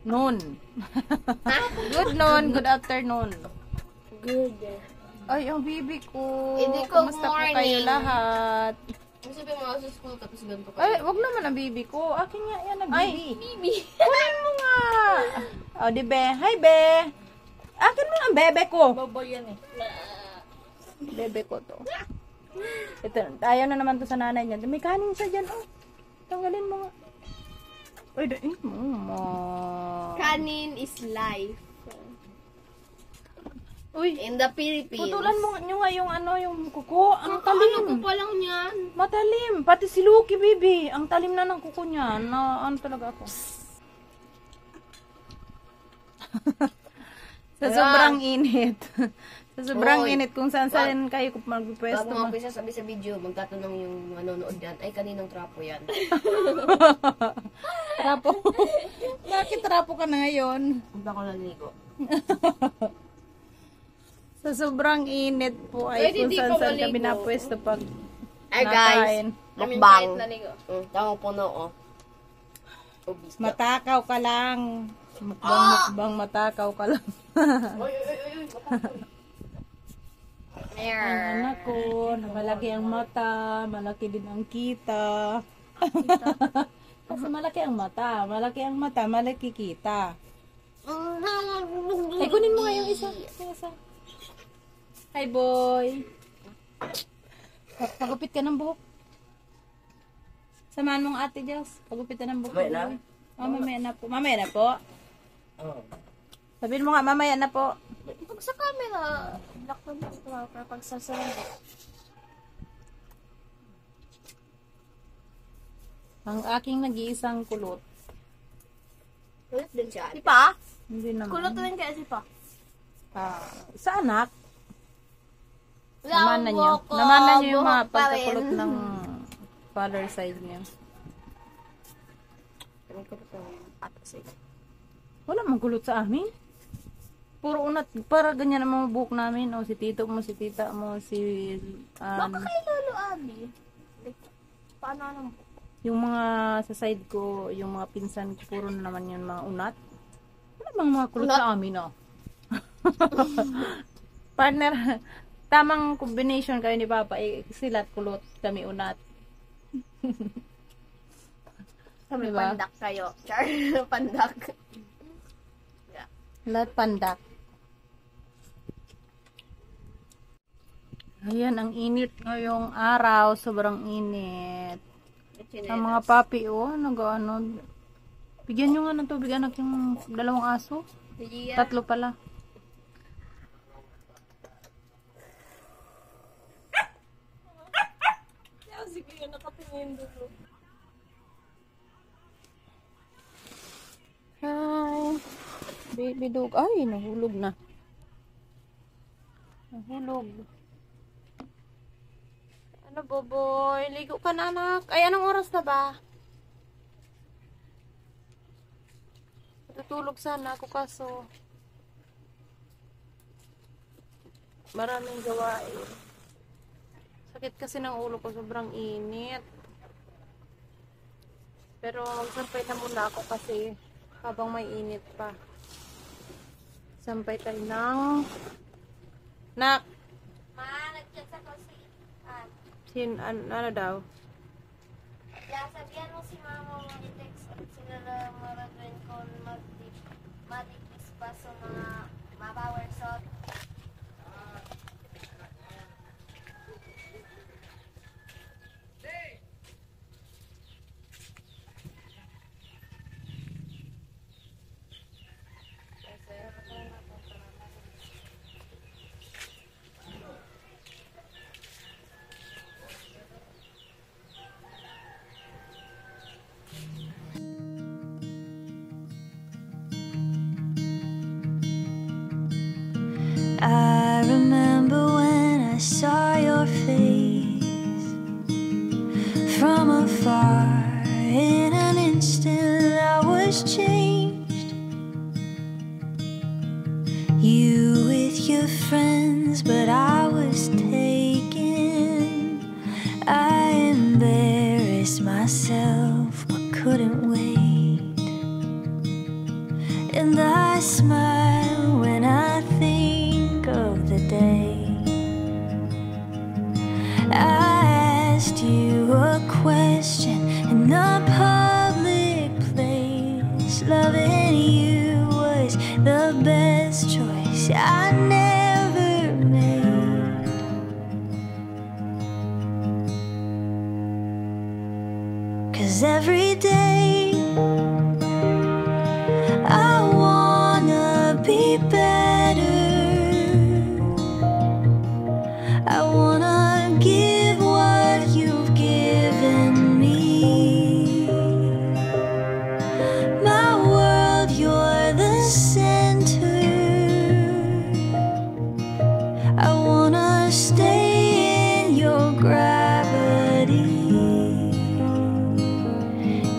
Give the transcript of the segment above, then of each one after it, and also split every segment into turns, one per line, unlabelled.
Noon. Good noon, good afternoon.
Good.
Ay, ang bibi ko.
Hindi ko
Kumusta po
morning.
kayo lahat?
Kasi mo ako sa school tapos ganito ka.
Ay, wag naman ang bibi ko. Akin nga yan ang bibi.
Ay, bibi.
Kunin mo nga. O, di be. Hi, be. Akin mo ang bebe ko.
Bobo yan eh.
Bebe ko to. Ito, ayaw na naman to sa nanay niya. May kanin siya dyan. Oh, tanggalin mo nga. Ay, dain mo.
Kanin is life.
Uy,
In the Philippines.
putulan mo nyo nga yung yung kuko. Ang talim.
Ano ko pa lang yan?
Matalim. Pati si Lucky, baby. Ang talim na ng kuko niya. Na, ano talaga ako. Sa sobrang init. Sa sobrang
Hoy.
init. Kung saan kayo magpwesto.
Bago nga umpisa sabi sa video, magtatanong yung manonood yan, ay kaninang trapo yan?
Trapo. Bakit trapo ka na ngayon?
Hindi ako naliligo.
Sa sobrang init po ay
Pwede
kung
di
saan
pa
kami
maligo.
napwesto pag
Ay
nakain.
Mukbang. Tamang puno oh. Obis ka.
Matakaw ka lang. Mukbang matakaw ka lang.
Oy.
Ang anak ko, malaki ang mata, malaki din ang kita. Kasi malaki ang mata, malaki kita. Ay, kunin mo nga yung isa. Yung isa. Hi, boy. Pagupit ka ng buhok. Samahan mong ate Diyos. Pagupit ka ng buhok.
Mamaya na?
Oh, mamaya na po. Mamaya na po.
Oh.
Sabihin mo nga, mamaya na po.
Pag sa camera, lock na ba para pag sasabi.
Ang aking nag-iisang kulot.
Kulot din siya. Si Pa?
Hindi naman.
Kulot din kaya si Pa?
Sa anak. Namanan nyo. Namanan nyo yung mga pagkakulot ng father side niya. Wala mang kulot sa amin. Puro unat. Para ganyan ang mga buhok namin. O si tito mo, si tita mo, si...
Baka kay Lolo Abby. Paano anong
yung mga sa side ko, yung mga pinsan ko, puro na naman yun mga unat. Wala mang mga kulot sa amin, oh. Partner, tamang combination kayo ni Papa. Sila't kulot, kami unat.
Kami
Diba?
pandak kayo. Char, pandak.
Lahat pandak. Ayan, ang init ngayong araw. Sobrang init. Ang mga papi, oh, nag-ano. Bigyan nyo nga ng tubig, anak, yung dalawang aso. Tatlo pala.
Sige, nakatingin dito.
Hi. Baby dog. Ay, nahulog na. Nahulog. Ano, Boboy? Ligo ka na, anak. Ay, anong oras na ba? Tutulog sana ako kaso maraming gawain. Sakit kasi ng ulo ko. Sobrang init. Pero magsampay na muna ako kasi habang may init pa. Sampay tayo ng... Nak!
Ma, nag-chat ako
Ano daw?
sabihan mo si mama mo i-text at sila na maraming kung mag-tipis pa sa mga ma-power shot.
I remember when I saw your face from afar. In an instant, I was changed. You with your friends, but I was taken. I embarrassed myself, but couldn't wait. And I smile when I think of the day I asked you a question in a public place. Loving you was the best choice I never made. 'Cause every day I wanna be better. I wanna give what you've given me. My world, you're the center. I wanna stay in your gravity.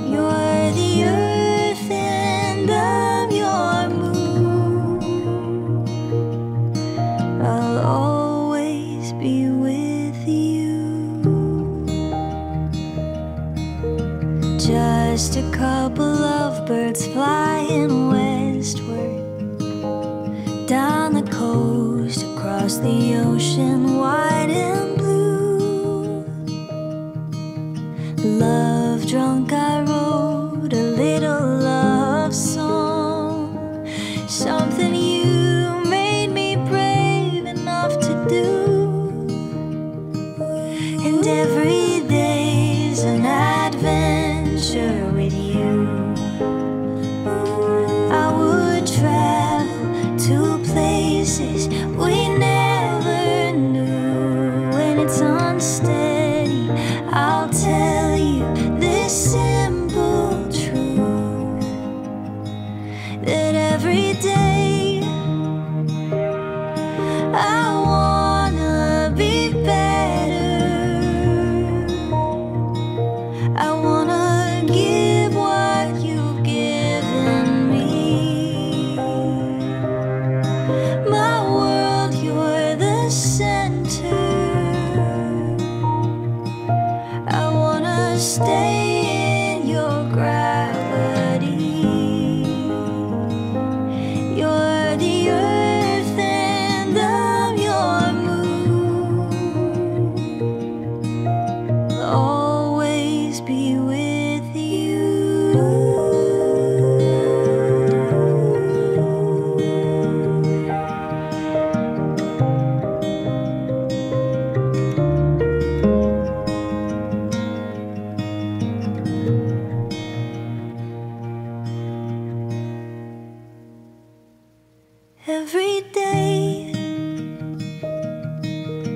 You're the earth and I'm your moon. I'll always be with you. Just a couple of birds flying westward, down the coast, across the ocean, wide and blue. Love drunk, I wrote a little love song, something you made me brave enough to do. And every day's an adventure with you. I would travel to places we never knew. When it's unsteady, I'll tell you this simple truth, that every day I wanna be better. I wanna give what you've given me. My world, you're the center. I wanna stay in your gravity. You're the earth and I'm your moon. I'll always be with you. Every day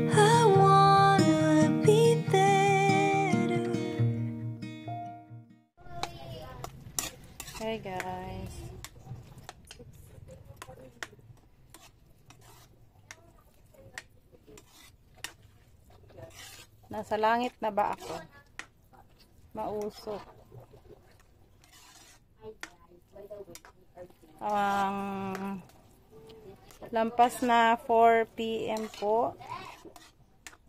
I wanna be better.
Hey guys. Nasa langit na ba ako? Mausok. Lampas na 4 PM po.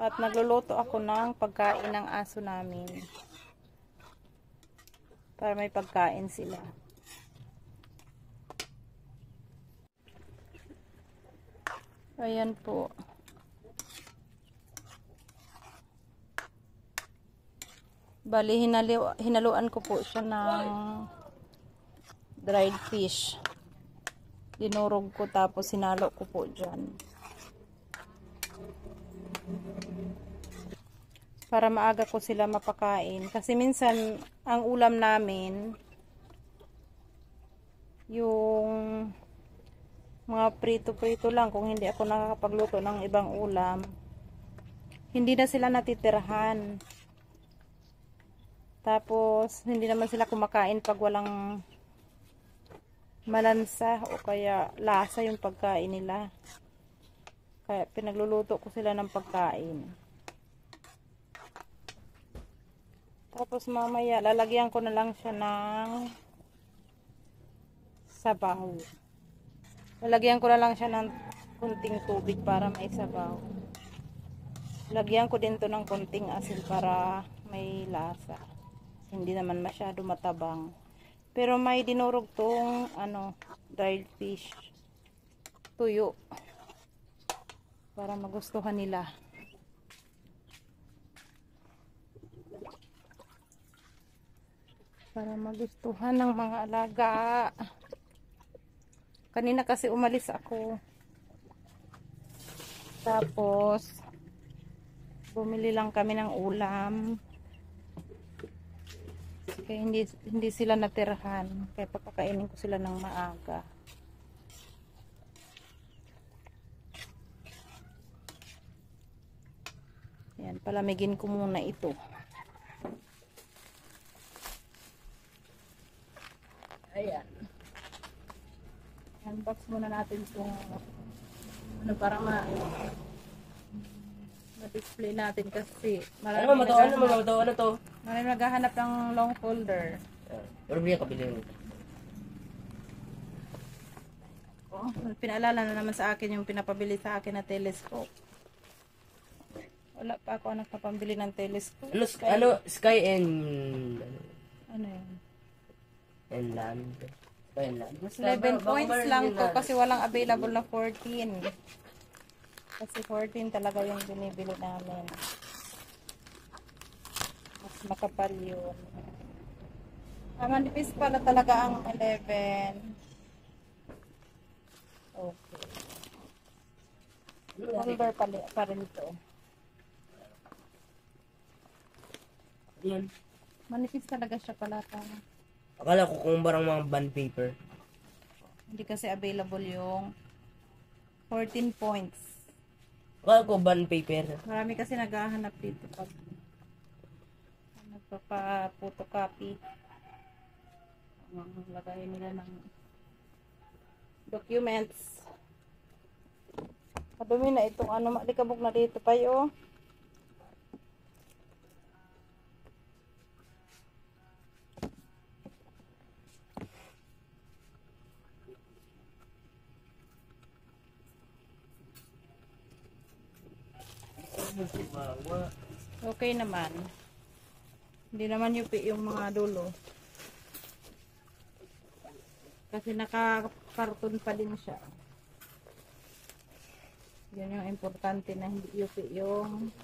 At nagluluto ako ng pagkain ng aso namin. Para may pagkain sila. Ayan po. Bali, hinaluan ko po siya ng dried fish. Dinurog ko tapos sinalo ko po dyan. Para maaga ko sila mapakain. Kasi minsan, ang ulam namin, yung mga prito-prito lang kung hindi ako nakakapagluto ng ibang ulam. Hindi na sila natitirahan. Tapos, hindi naman sila kumakain pag walang malansa o kaya lasa yung pagkain nila. Kaya pinagluluto ko sila ng pagkain. Tapos mamaya, lalagyan ko na lang siya ng sabaw. Lalagyan ko na lang siya ng kunting tubig para may sabaw. Lagyan ko din to ng kunting asin para may lasa. Hindi naman masyado matabang. Pero may dinurog tong ano, dried fish. Tuyo. Para magustuhan nila. Para magustuhan ng mga alaga. Kanina kasi umalis ako. Tapos bumili lang kami ng ulam. Kaya hindi sila natirhan. Kaya papakainin ko sila ng maaga. Yan, palamigin ko muna ito. Ayan. Unbox muna natin itong ano para ma-display natin kasi marami marami naghahanap ng long folder.
Pero bigyan ka bilhin.
Oh, pinaalala na naman sa akin yung pinapabili sa akin na telescope. Wala pa ako nagpapambili ng telescope.
Sky and
Ano yun?
and land. Sky and land.
11 points lang to kasi walang available na 14. Kasi 14 talaga yung binibili namin. Mas makapal yun. Manipis pala talaga ang 11. Okay. Holder pa rin ito.
Yan.
Manipis talaga siya pala.
Akala ko kung barang mga bond paper.
Hindi kasi available yung 14 points.
Akala ko bond paper.
Marami kasi naghahanap dito pag nagpapa-photocopy. Lagay nila ng documents. Kadumi na itong ano, malikabok na dito pa yo. Okay naman. Hindi naman yupi yung mga dulo. Kasi naka-cartoon pa din siya. Yun yung importante na hindi yupi yung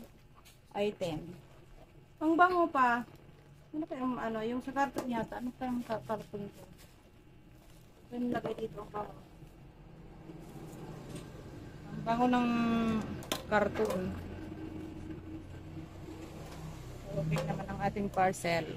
item. Ang bango pa. Ano pa yung ano, yung sa cartoon yata. Ano pa yung cartoon ko? Yung lagay dito ang bango. Ang bango ng cartoon. Okay naman ang ating parcel.